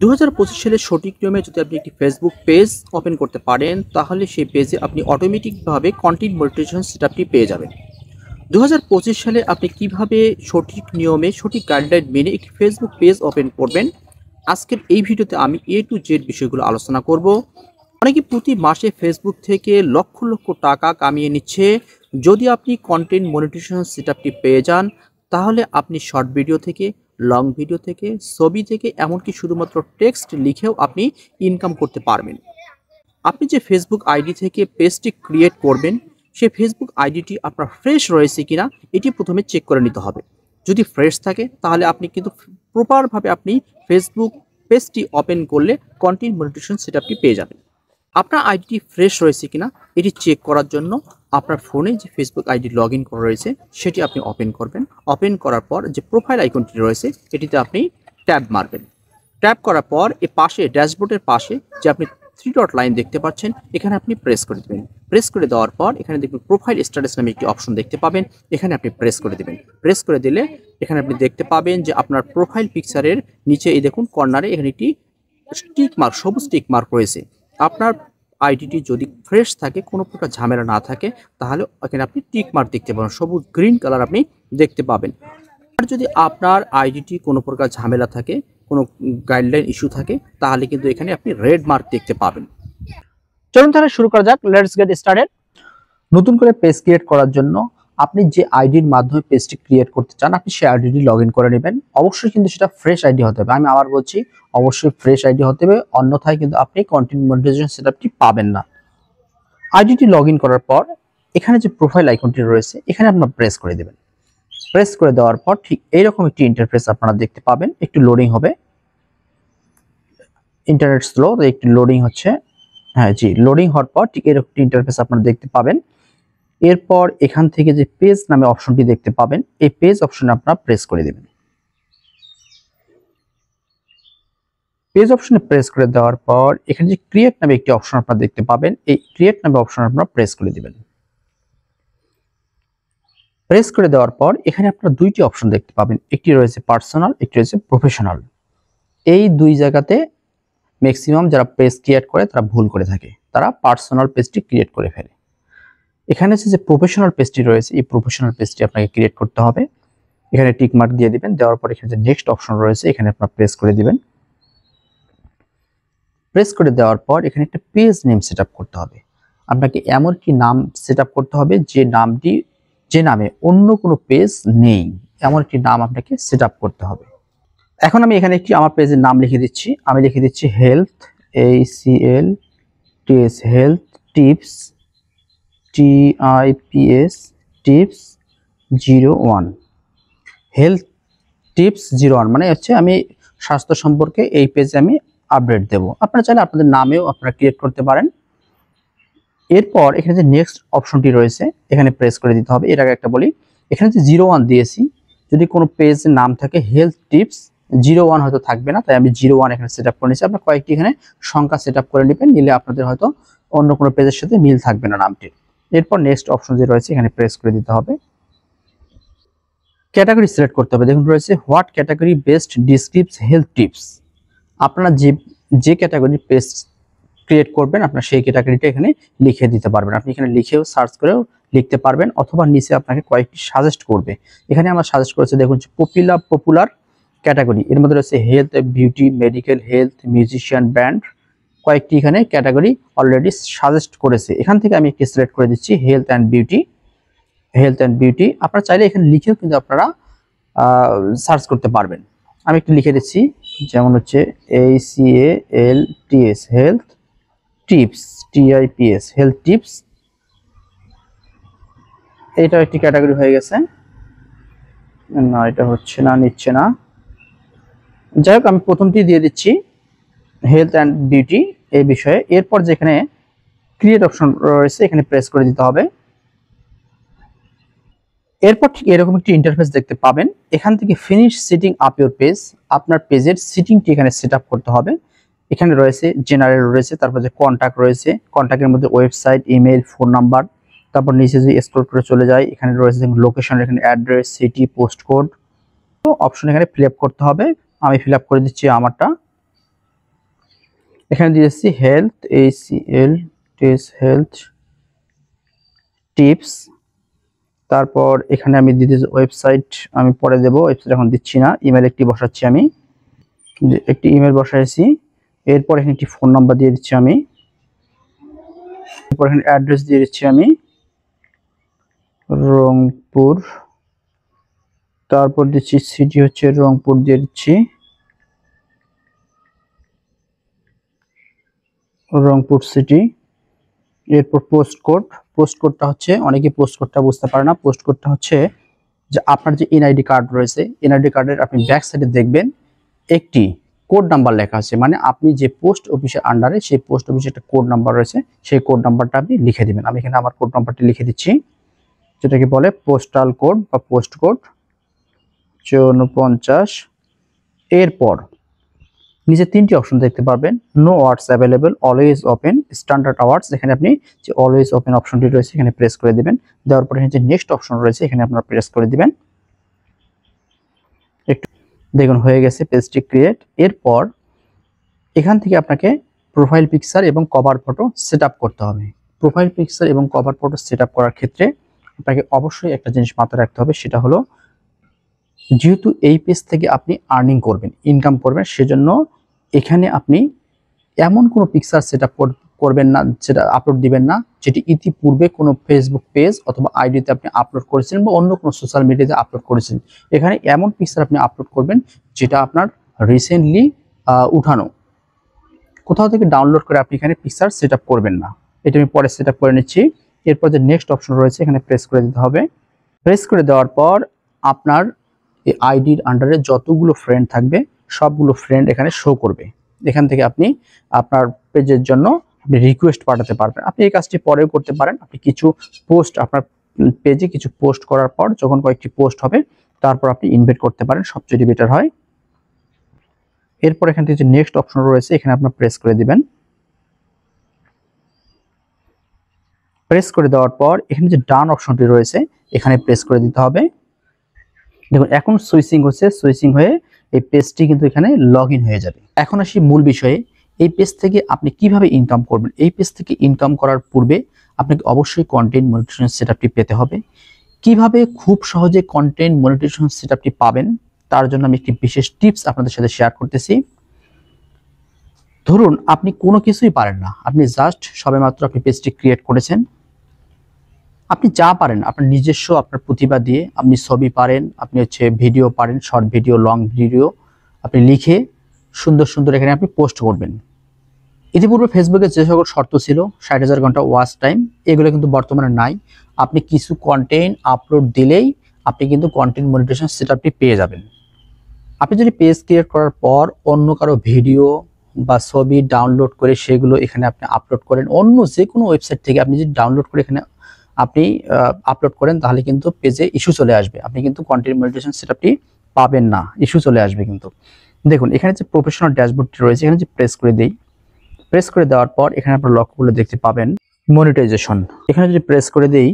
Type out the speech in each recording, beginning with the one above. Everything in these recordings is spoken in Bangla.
2025 সালের সঠিক নিয়মে যদি আপনি একটি ফেসবুক পেজ ওপেন করতে পারেন, তাহলে সেই পেজে আপনি অটোমেটিকভাবে কন্টেন্ট মনিটাইজেশন সেটআপটি পেয়ে যাবেন। 2025 সালে আপনি কিভাবে সঠিক নিয়মে সঠিক গাইডলাইন মেনে একটি ফেসবুক পেজ ওপেন করবেন, আজকের এই ভিডিওতে আমি A to Z বিষয়গুলো আলোচনা করব। অনেকে প্রতি মাসে ফেসবুক থেকে লক্ষ লক্ষ টাকা কামিয়ে নিচ্ছে। যদি আপনি কন্টেন্ট মনিটাইজেশন সেটআপটি পেয়ে যান, তাহলে আপনি শর্ট ভিডিও থেকে, লং ভিডিও থেকে, ছবি থেকে, এমনকি শুধুমাত্র টেক্সট লিখেও আপনি ইনকাম করতে পারবেন। আপনি যে ফেসবুক আইডি থেকে পেজটি ক্রিয়েট করবেন, সেই ফেসবুক আইডিটি আপনার ফ্রেশ রয়েছে কিনা এটি প্রথমে চেক করে নিতে হবে। যদি ফ্রেশ থাকে, তাহলে আপনি কিন্তু প্রপারভাবে আপনি ফেসবুক পেজটি ওপেন করলে কন্টেন্ট মনিটাইজেশন সেটআপটি পেয়ে যাবেন। আপনার আইডিটি ফ্রেশ রয়েছে কিনা এটি চেক করার জন্য আপনার ফোনে যে ফেসবুক আইডি লগ ইন করা রয়েছে সেটি আপনি ওপেন করবেন। ওপেন করার পর যে প্রোফাইল আইকনটি রয়েছে এটিতে আপনি ট্যাব মারবেন। ট্যাপ করার পর এর পাশে ড্যাশবোর্ডের পাশে যে আপনি 3 ডট লাইন দেখতে পাচ্ছেন, এখানে আপনি প্রেস করে দেবেন। প্রেস করে দেওয়ার পর এখানে দেখবেন প্রোফাইল স্ট্যাটাস নামে একটি অপশন দেখতে পাবেন, এখানে আপনি প্রেস করে দেবেন। প্রেস করে দিলে এখানে আপনি দেখতে পাবেন যে আপনার প্রোফাইল পিকচারের নিচে এই দেখুন কর্নারে এখানে একটি টিক মার্ক, সবুজ টিক মার্ক রয়েছে। আপনার আইডিটি যদি ফ্রেশ থাকে, কোনো প্রকার ঝামেলা না থাকে, তাহলে এখানে আপনি টিক মার্ক দেখতে পাবেন, সবুজ গ্রিন কালার আপনি দেখতে পাবেন। আর যদি আপনার আইডিটি কোনো প্রকার ঝামেলা থাকে, কোনো গাইডলাইন ইস্যু থাকে, তাহলে কিন্তু এখানে আপনি রেড মার্ক দেখতে পাবেন। চলুন তাহলে শুরু করা যাক। Let's get started. নতুন করে পেজ ক্রিয়েট করার জন্য আপনি যে আইডির মাধ্যমে পেজটি ক্রিয়েট করতে চান, আপনি সেই আইডিটি লগ ইন করে নেবেন। অবশ্যই কিন্তু সেটা ফ্রেশ আইডি হতে হবে। আমি আবার বলছি, অবশ্যই ফ্রেশ আইডি হতে হবে, অন্যথায় কিন্তু আপনি কন্টেন্ট মনিটাইজেশন সেটআপটি পাবেন না। আইডিটি লগ ইন করার পর এখানে যে প্রোফাইল আইকনটি রয়েছে এখানে আপনারা প্রেস করে দেবেন। প্রেস করে দেওয়ার পর ঠিক এইরকম একটি ইন্টারফেস আপনারা দেখতে পাবেন। একটু লোডিং হবে, ইন্টারনেট স্লো, একটু লোডিং হচ্ছে। হ্যাঁ জি, লোডিং হওয়ার পর ঠিক এরকম একটি ইন্টারফেস আপনারা দেখতে পাবেন। এরপর এখান থেকে যে পেজ নামে অপশনটি দেখতে পাবেন, এই পেজ অপশনে আপনারা প্রেস করে দেবেন। পেজ অপশনে প্রেস করে দেওয়ার পর এখানে যে ক্রিয়েট নামে একটি অপশন আপনারা দেখতে পাবেন, এই ক্রিয়েট নামে অপশন আপনারা প্রেস করে দিবেন। প্রেস করে দেওয়ার পর এখানে আপনারা দুইটি অপশন দেখতে পাবেন, একটি রয়েছে পার্সোনাল, একটি রয়েছে প্রফেশনাল। এই দুই জায়গাতে ম্যাক্সিমাম যারা পেজ ক্রিয়েট করে তারা ভুল করে থাকে, তারা পার্সোনাল পেজটি ক্রিয়েট করে ফেলে। এখানে যে প্রফেশনাল পেজটি রয়েছে, এই প্রফেশনাল পেজটি আপনাকে ক্রিয়েট করতে হবে। এখানে টিক মার্ক দিয়ে দিবেন। দেওয়ার পর এখানে যে নেক্সট অপশন রয়েছে এখানে আপনারা প্রেস করে দিবেন। প্রেস করে দেওয়ার পর এখানে একটা পেজ নেম সেটআপ করতে হবে। আপনাকে এমন কি নাম সেটআপ করতে হবে যে নামে অন্য কোনো পেজ নেই, এমন একটি নাম আপনাকে সেটআপ করতে হবে। এখন আমি এখানে একটি আমার পেজের নাম লিখে দিচ্ছি। আমি লিখে দিচ্ছি health, HELTH, health tips, TIPS tips 01। Health tips 01 মানে হচ্ছে আমি স্বাস্থ্য সম্পর্কে এই পেজে আমি আপডেট দেব। আপনারা চাইলে আপনাদের নামেও আপনারা ক্রিয়েট করতে পারেন। এরপর এখানে যে নেক্সট অপশনটি রয়েছে এখানে প্রেস করে দিতে হবে। এর আগে একটা বলি, এখানে যে 01 দিয়েছি, যদি কোনো পেজের নাম থাকে হেলথ টিপস 01 হয়তো থাকবে না, তাই আমি 01 এখানে সেট আপ করে নিয়েছি। আপনার কয়েকটি এখানে সংখ্যা সেট আপ করে নেবেন, নিলে আপনাদের হয়তো অন্য কোনো পেজের সাথে মিল থাকবে না নামটির। এরপর নেক্সট অপশন যে রয়েছে এখানে প্রেস করে দিতে হবে। ক্যাটাগরি সিলেক্ট করতে হবে। দেখুন রয়েছে what category best describes health tips. আপনারা যে ক্যাটাগরির পেজ ক্রিয়েট করবেন, আপনার সেই ক্যাটাগরিটা এখানে লিখে দিতে পারবেন। আপনি এখানে লিখেও সার্চ করেও লিখতে পারবেন, অথবা নিচে আপনাকে কয়েকটি সাজেস্ট করবে। এখানে আমরা সাজেস্ট করেছি, দেখুন পপুলার ক্যাটাগরি, এর মধ্যে রয়েছে health, beauty, medical, health, musician, band, কয়েকটি এখানে ক্যাটাগরি অলরেডি সাজেস্ট করেছে। এখান থেকে আমি একটি সিলেক্ট করে দিচ্ছি হেলথ অ্যান্ড বিউটি। আপনারা চাইলে এখানে লিখেও কিন্তু আপনারা সার্চ করতে পারবেন। আমি একটু লিখে দিচ্ছি, যেমন হচ্ছে HELTS health tips, TIPS health tips. এইটাও একটি ক্যাটাগরি হয়ে গেছে। না, এটা হচ্ছে না, নিচ্ছে না। যাই হোক, আমি প্রথমটি দিয়ে দিচ্ছি হেলথ অ্যান্ড বিউটি এই বিষয়ে। এরপর যেখানে ক্রিয়েট অপশন রয়েছে এখানে প্রেস করে দিতে হবে। এরপর ঠিক এরকম একটি ইন্টারফেস দেখতে পাবেন। এখান থেকে finish setting up your page, আপনার পেজের সেটিংটি এখানে সেট আপ করতে হবে। এখানে রয়েছে জেনারেল রয়েছে, তারপর যে কন্ট্যাক্ট রয়েছে, কন্ট্যাক্টের মধ্যে ওয়েবসাইট, ইমেল, ফোন নাম্বার, তারপর নিচে যে স্ক্রল করে চলে যায় এখানে রয়েছে লোকেশন, এখানে অ্যাড্রেস, সিটি, পোস্ট কোড। তো অপশন এখানে ফিল আপ করতে হবে। আমি ফিল আপ করে দিচ্ছি আমারটা। এখানে দিয়েছি হেলথ, ACL হেলথ টিপস। তারপর এখানে আমি দিতে ওয়েবসাইট আমি পরে দেব, ওয়েবসাইট এখন দিচ্ছি না, ইমেল একটি বসাচ্ছি আমি, একটি ইমেল বসাইছি। এরপর এখানে একটি ফোন নাম্বার দিয়ে দিচ্ছি আমি, এরপর এখানে অ্যাড্রেস দিয়ে দিচ্ছি আমি রংপুর, তারপর দিচ্ছি সিটি হচ্ছে রংপুর দিয়ে দিচ্ছি, রংপুর সিটি। এরপর পোস্ট কোডটা হচ্ছে, অনেকে পোস্ট কোডটা বুঝতে পারে না। পোস্ট কোডটা হচ্ছে যে আপনার যে এনআইডি কার্ড রয়েছে, এনআইডি কার্ডের আপনি ব্যাক সাইডে দেখবেন একটি কোড নাম্বার লেখা আছে, মানে আপনি যে পোস্ট অফিসের আন্ডারে সেই পোস্ট অফিসে একটা কোড নাম্বার রয়েছে, সেই কোড নাম্বারটা আপনি লিখে দিবেন। আমি এখানে আমার কোড নাম্বারটি লিখে দিচ্ছি, যেটাকে বলে পোস্টাল কোড বা পোস্ট কোড 49। এরপর নিচে তিনটি অপশন দেখতে পারবেন, no words available, always open, standard hours. এখানে আপনি যে অলওয়েজ ওপেন অপশনটি রয়েছে এখানে প্রেস করে দিবেন। দেওয়ার পরে যে নেক্সট অপশন রয়েছে এখানে আপনারা প্রেস করে দিবেন। একটু দেখুন হয়ে গেছে পেজটি ক্রিয়েট। এরপর এখান থেকে আপনাকে প্রোফাইল পিকচার এবং কভার ফটো সেট করতে হবে। প্রোফাইল পিকচার এবং কভার ফটো সেট করার ক্ষেত্রে আপনাকে অবশ্যই একটা জিনিস মাথায় রাখতে হবে, সেটা হলো যেহেতু এই পেজ থেকে আপনি আর্নিং করবেন, ইনকাম করবেন, সেজন্য এখানে আপনি এমন কোনো পিকচার সেট করবেন না, যেটা আপলোড দিবেন না যেটি ইতিপূর্বে কোনো ফেসবুক পেজ অথবা আইডিতে আপনি আপলোড করেছিলেন বা অন্য কোনো সোশ্যাল মিডিয়াতে আপলোড করেছিলেন। এখানে এমন পিকচার আপনি আপলোড করবেন যেটা আপনার রিসেন্টলি উঠানো, কোথাও থেকে ডাউনলোড করে আপনি এখানে পিকচার সেট করবেন না। এটা আমি পরে সেট করে নিচ্ছি। এরপর যে নেক্সট অপশন রয়েছে এখানে প্রেস করে দিতে হবে। প্রেস করে দেওয়ার পর আপনার এই আইডির আন্ডারে যতগুলো ফ্রেন্ড থাকবে সবগুলো ফ্রেন্ড এখানে শো করবে। এখান থেকে আপনি আপনার পেজের জন্য আপনি রিকোয়েস্ট পাঠাতে পারবেন। আপনি এই কাজটি পরেও করতে পারেন। আপনি কিছু পোস্ট আপনার পেজে কিছু পোস্ট করার পর যখন কয়েকটি পোস্ট হবে তারপর আপনি ইনভাইট করতে পারেন, সবচেয়ে বেটার হয়। এরপর এখান থেকে যে নেক্সট অপশন রয়েছে এখানে আপনার প্রেস করে দিবেন। প্রেস করে দেওয়ার পর এখানে যে ডান অপশনটি রয়েছে এখানে প্রেস করে দিতে হবে। দেখুন এখন সুইচিং হচ্ছে, সুইচিং হয়ে এই পেজটি কিন্তু এখানে লগ ইন হয়ে যাবে। এখন আসি মূল বিষয়ে, এই পেজ থেকে আপনি কিভাবে ইনকাম করবেন। এই পেজ থেকে ইনকাম করার পূর্বে আপনাকে অবশ্যই কন্টেন্ট মনিটাইজেশন সেটআপটি পেতে হবে। কিভাবে খুব সহজে কন্টেন্ট মনিটাইজেশন সেটআপটি পাবেন তার জন্য আমি একটি বিশেষ টিপস আপনাদের সাথে শেয়ার করতেছি। ধরুন আপনি কোনো কিছুই পারেন না, আপনি জাস্ট সবেমাত্র আপনি পেজটি ক্রিয়েট করেছেন। আপনি যা পারেন আপনার নিজস্ব আপনার প্রতিভা দিয়ে, আপনি ছবি পারেন, আপনি হচ্ছে ভিডিও পারেন, শর্ট ভিডিও, লং ভিডিও আপনি লিখে সুন্দর সুন্দর এখানে আপনি পোস্ট করবেন। ইতিপূর্বে ফেসবুকে যে সকল শর্ত ছিল 60,000 ঘন্টা ওয়াচ টাইম, এগুলো কিন্তু বর্তমানে নাই। আপনি কিছু কন্টেন্ট আপলোড দিলেই আপনি কিন্তু কন্টেন্ট মনিটাইজেশন সেটআপটি পেয়ে যাবেন। আপনি যদি পেজ ক্রিয়েট করার পর অন্য কারো ভিডিও বা ছবি ডাউনলোড করে সেগুলো এখানে আপনি আপলোড করেন, অন্য যে কোনো ওয়েবসাইট থেকে আপনি যদি ডাউনলোড করে এখানে আপনি আপলোড করেন, তাহলে কিন্তু পেজে ইস্যু চলে আসবে। আপনি কিন্তু কন্টেন্ট মনিটাইজেশন সেটআপটি পাবেন না, ইস্যু চলে আসবে কিন্তু। দেখুন এখানে যে প্রফেশনাল ড্যাশবোর্ডটি রয়েছে এখানে যে প্রেস করে দেই, প্রেস করে দেওয়ার পর এখানে আপনার লক্ষ্যগুলো দেখতে পাবেন মনিটাইজেশন। এখানে যদি প্রেস করে দেই,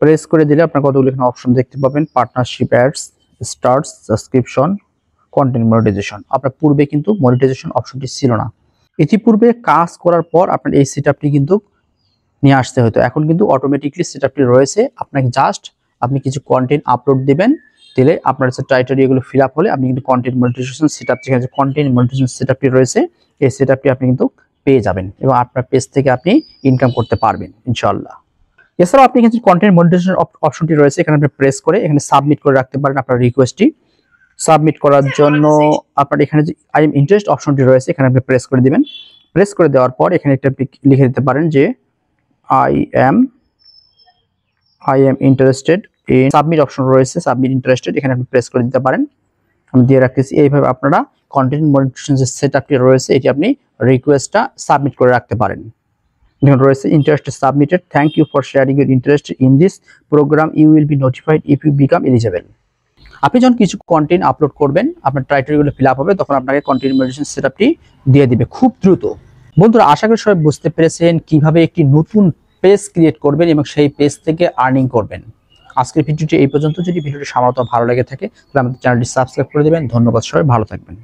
প্রেস করে দিলে আপনার কতগুলো এখানে অপশন দেখতে পাবেন, partnership, ads, stars, subscription, content monetization. আপনার পূর্বে কিন্তু মনিটাইজেশন অপশনটি ছিল না। ইতিপূর্বে কাজ করার পর আপনার এই সেটআপটি কিন্তু নিয়ে আসতে হতো, এখন কিন্তু অটোমেটিকলি সেটআপটি রয়েছে। আপনাকে জাস্ট আপনি কিছু কন্টেন্ট আপলোড দিবেন, দিলে আপনার যে ক্রাইটেরিয়া এগুলো ফিল আপ হলে আপনি কিন্তু কন্টেন্ট মনিটাইজেশন সেটআপ, যেখানে যে কন্টেন্ট মনিটাইজেশন সেটআপটি রয়েছে এই সেটআপটি আপনি কিন্তু পেয়ে যাবেন এবং আপনার পেজ থেকে আপনি ইনকাম করতে পারবেন ইনশাআল্লাহ। এছাড়াও আপনি এখানে কন্টেন্ট মনিটাইজেশন অপশনটি রয়েছে এখানে আপনি প্রেস করে এখানে সাবমিট করে রাখতে পারেন আপনার রিকোয়েস্টটি। সাবমিট করার জন্য আপনার এখানে যে আই এম ইন্টারেস্ট অপশনটি রয়েছে এখানে আপনি প্রেস করে দিবেন। প্রেস করে দেওয়ার পর এখানে একটা লিখে দিতে পারেন যে I am interested in, submit option রয়েছে, সাবমিট ইন্টারেস্টেড, এখানে আপনি প্রেস করে দিতে পারেন। আমি দিয়ে রাখতেছি। এইভাবে আপনারা কন্টেন্ট মনিটাইজেশন যে সেটআপটি রয়েছে এটি আপনি রিকোয়েস্টটা সাবমিট করে রাখতে পারেন। এখানে রয়েছে interested submitted, thank you for sharing your interest in this program, you will be notified if you become eligible. আপনি যখন কিছু কন্টেন্ট আপলোড করবেন আপনার ক্রাইটেরিয়াগুলো ফিল আপ হবে, তখন আপনাকে কন্টেন্ট মনিটাইজেশন সেটআপটি দিয়ে দিবে খুব দ্রুত। বন্ধুরা আশা করি সবাই বুঝতে পেরেছেন কিভাবে একটি নতুন পেজ ক্রিয়েট করবেন এবং সেই পেজ থেকে আর্নিং করবেন। আজকের ভিডিওটি এই পর্যন্ত। যদি ভিডিওটি সামান্য ভালো লেগে থাকে তাহলে আমাদের চ্যানেলটি সাবস্ক্রাইব করে দেবেন। ধন্যবাদ, সবাই ভালো থাকবেন।